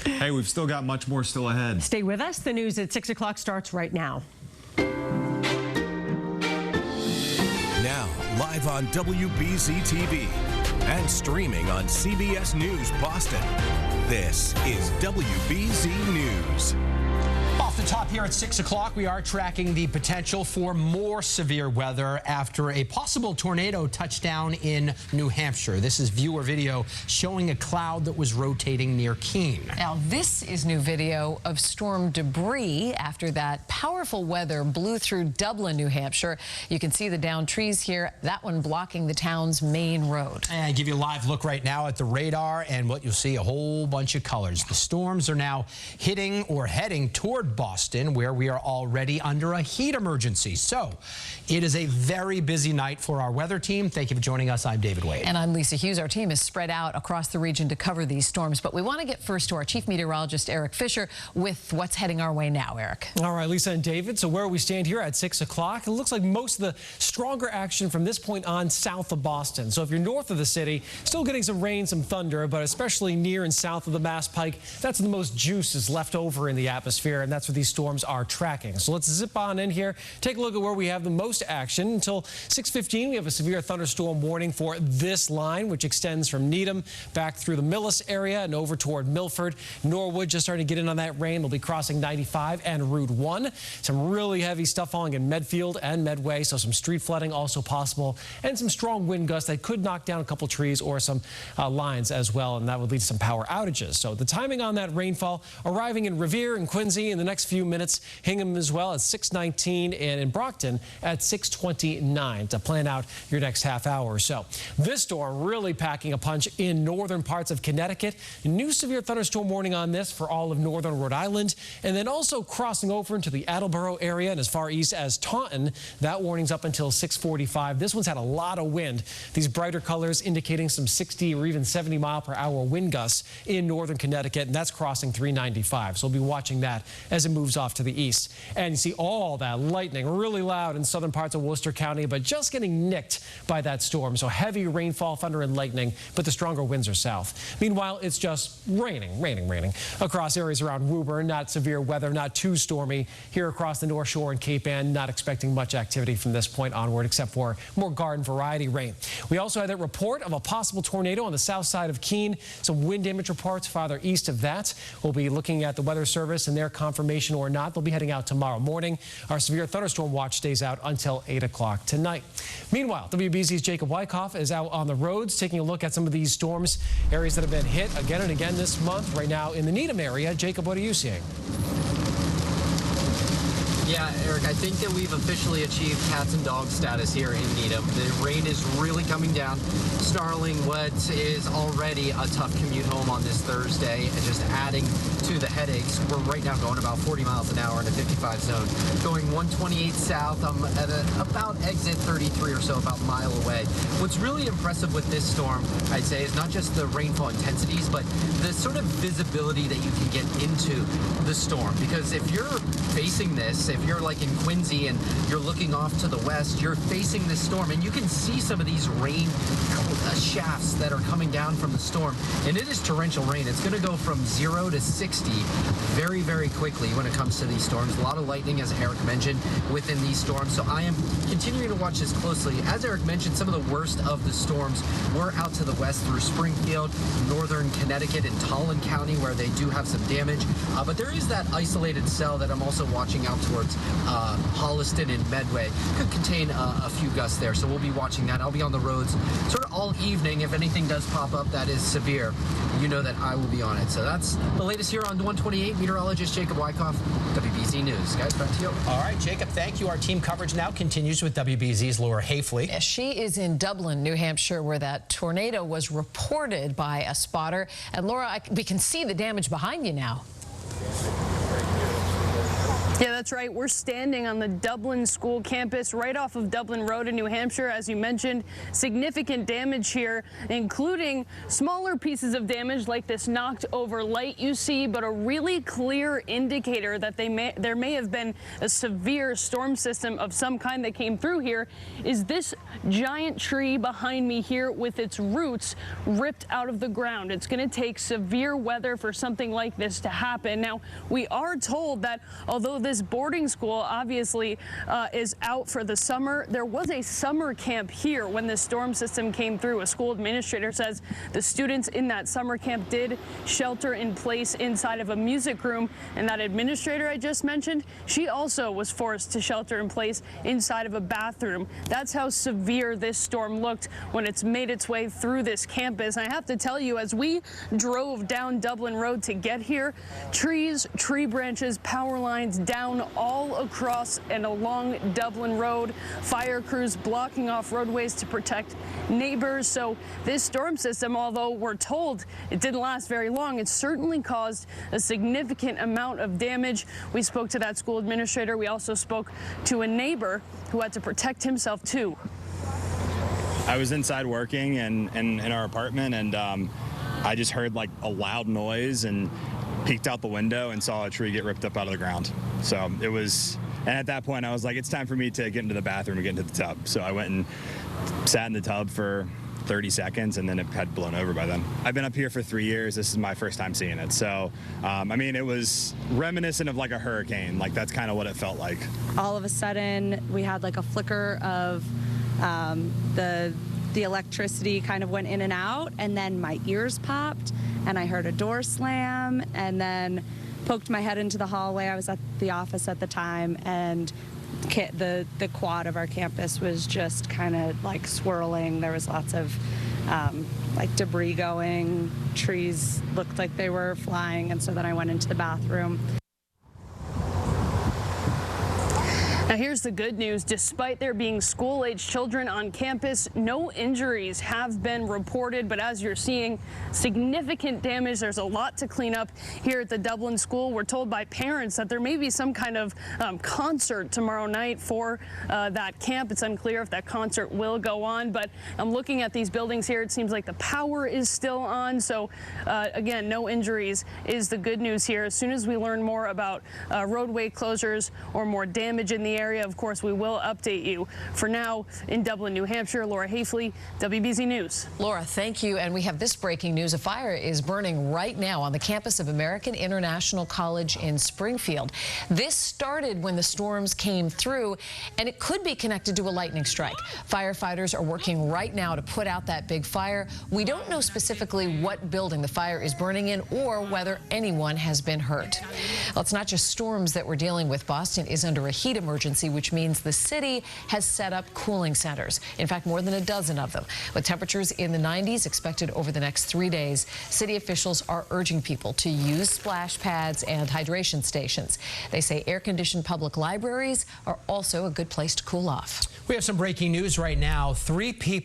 Hey, we've still got much more still ahead. Stay with us. The news at 6 o'clock starts right now. Now, live on WBZ TV and streaming on CBS News Boston. This is WBZ News. Off the top here at 6 o'clock, we are tracking the potential for more severe weather after a possible tornado touchdown in New Hampshire. This is viewer video showing a cloud that was rotating near Keene. Now, this is new video of storm debris after that powerful weather blew through Dublin, New Hampshire. You can see the downed trees here, that one blocking the town's main road. And I give you a live look right now at the radar, and what you'll see, a whole bunch of colors. The storms are now hitting or heading toward Boston, where we are already under a heat emergency. So it is a very busy night for our weather team. Thank you for joining us. I'm David Wade. And I'm Lisa Hughes. Our team is spread out across the region to cover these storms, but we want to get first to our chief meteorologist, Eric Fisher, with what's heading our way now. Eric. All right, Lisa and David. So where we stand here at 6 o'clock, it looks like most of the stronger action from this point on south of Boston. So if you're north of the city, still getting some rain, some thunder, but especially near and south of the Mass Pike, that's the most juice is left over in the atmosphere, and that's where these storms are tracking. So let's zip on in here, take a look at where we have the most action. Until 6:15, we have a severe thunderstorm warning for this line, which extends from Needham back through the Millis area and over toward Milford. Norwood just starting to get in on that rain. They'll be crossing 95 and Route 1. Some really heavy stuff falling in Medfield and Medway, so some street flooding also possible, and some strong wind gusts that could knock down a couple trees or some lines as well, and that would lead to some power outages. So the timing on that rainfall arriving in Revere and Quincy in the next few minutes, Hingham as well at 6:19, and in Brockton at 6:29 to plan out your next half hour or so. This storm really packing a punch in northern parts of Connecticut. New severe thunderstorm warning on this for all of northern Rhode Island, and then also crossing over into the Attleboro area and as far east as Taunton. That warning's up until 6:45. This one's had a lot of wind. These brighter colors indicating some 60 or even 70 mile per hour wind gusts in northern Connecticut, and that's crossing 395. So we'll be watching that as it moves off to the east. And you see all that lightning really loud in southern parts of Worcester County, but just getting nicked by that storm. So heavy rainfall, thunder and lightning, but the stronger winds are south. Meanwhile, it's just raining across areas around Woburn. Not severe weather, not too stormy. Here across the North Shore and Cape Ann, not expecting much activity from this point onward, except for more garden variety rain. We also had that report of a possible tornado on the south side of Keene. Some wind damage reports farther east of that. We'll be looking at the Weather Service and their confirmation or not. They'll be heading out tomorrow morning. Our severe thunderstorm watch stays out until 8 o'clock tonight. Meanwhile, WBZ's Jacob Wyckoff is out on the roads taking a look at some of these storms, areas that have been hit again and again this month. Right now in the Needham area. Jacob, what are you seeing? Yeah, Eric, I think that we've officially achieved cats and dogs status here in Needham. The rain is really coming down, snarling what is already a tough commute home on this Thursday and just adding to the headaches. We're right now going about 40 miles an hour in a 55 zone, going 128 south. I'm at about exit 33 or so, about a mile away. What's really impressive with this storm, I'd say, is not just the rainfall intensities, but the sort of visibility that you can get into the storm. Because if you're facing this, if you're like in Quincy and you're looking off to the west, you're facing this storm and you can see some of these rain shafts that are coming down from the storm, and it is torrential rain. It's going to go from 0 to 60 very, very quickly when it comes to these storms. A lot of lightning, as Eric mentioned, within these storms. So I am continuing to watch this closely. As Eric mentioned, some of the worst of the storms were out to the west through Springfield, northern Connecticut, and Tolland County, where they do have some damage. But there is that isolated cell that I'm also watching out towards Holliston and Medway. Could contain a few gusts there, so we'll be watching that. I'll be on the roads sort of all evening. If anything does pop up that is severe, you know that I will be on it. So that's the latest here on 128. Meteorologist Jacob Wyckoff, WBZ News. Guys, back to you. All right, Jacob, thank you. Our team coverage now continues with WBZ's Laura Hafley. She is in Dublin, New Hampshire, where that tornado was reported by a spotter. And Laura, we can see the damage behind you now. Yeah, that's right. We're standing on the Dublin School campus right off of Dublin Road in New Hampshire. As you mentioned, significant damage here, including smaller pieces of damage like this knocked over light you see, but a really clear indicator that there may have been a severe storm system of some kind that came through here is this giant tree behind me here with its roots ripped out of the ground. It's going to take severe weather for something like this to happen. Now, we are told that although this boarding school obviously is out for the summer, there was a summer camp here when the storm system came through. A school administrator says the students in that summer camp did shelter in place inside of a music room, and that administrator I just mentioned, she also was forced to shelter in place inside of a bathroom. That's how severe this storm looked when it's made its way through this campus. And I have to tell you, as we drove down Dublin Road to get here, trees, tree branches, power lines down all across and along Dublin Road. Fire crews blocking off roadways to protect neighbors. So this storm system, although we're told it didn't last very long, it certainly caused a significant amount of damage. We spoke to that school administrator. We also spoke to a neighbor who had to protect himself too. I was inside working in our apartment, and I just heard like a loud noise and peeked out the window and saw a tree get ripped up out of the ground. So it was, and at that point I was like, it's time for me to get into the bathroom and get into the tub. So I went and sat in the tub for 30 seconds, and then it had blown over by then. I've been up here for 3 years. This is my first time seeing it. So, I mean, it was reminiscent of like a hurricane. Like that's kind of what it felt like. All of a sudden, we had like a flicker of the electricity kind of went in and out, and then my ears popped, and I heard a door slam, and then poked my head into the hallway. I was at the office at the time, and the quad of our campus was just kind of like swirling. There was lots of like debris going. Trees looked like they were flying, and so then I went into the bathroom. Now here's the good news. Despite there being school-age children on campus, no injuries have been reported. But as you're seeing, significant damage. There's a lot to clean up here at the Dublin School. We're told by parents that there may be some kind of concert tomorrow night for that camp. It's unclear if that concert will go on. But I'm looking at these buildings here. It seems like the power is still on. So again, no injuries is the good news here. As soon as we learn more about roadway closures or more damage in the area, of course, we will update you. For now, in Dublin, New Hampshire, Laura Hafley, WBZ News. Laura, thank you. And we have this breaking news. A fire is burning right now on the campus of American International College in Springfield. This started when the storms came through, and it could be connected to a lightning strike. Firefighters are working right now to put out that big fire. We don't know specifically what building the fire is burning in or whether anyone has been hurt. Well, it's not just storms that we're dealing with. Boston is under a heat emergency, which means the city has set up cooling centers. In fact, more than a dozen of them. With temperatures in the 90s expected over the next 3 days, city officials are urging people to use splash pads and hydration stations. They say air-conditioned public libraries are also a good place to cool off. We have some breaking news right now. 3 people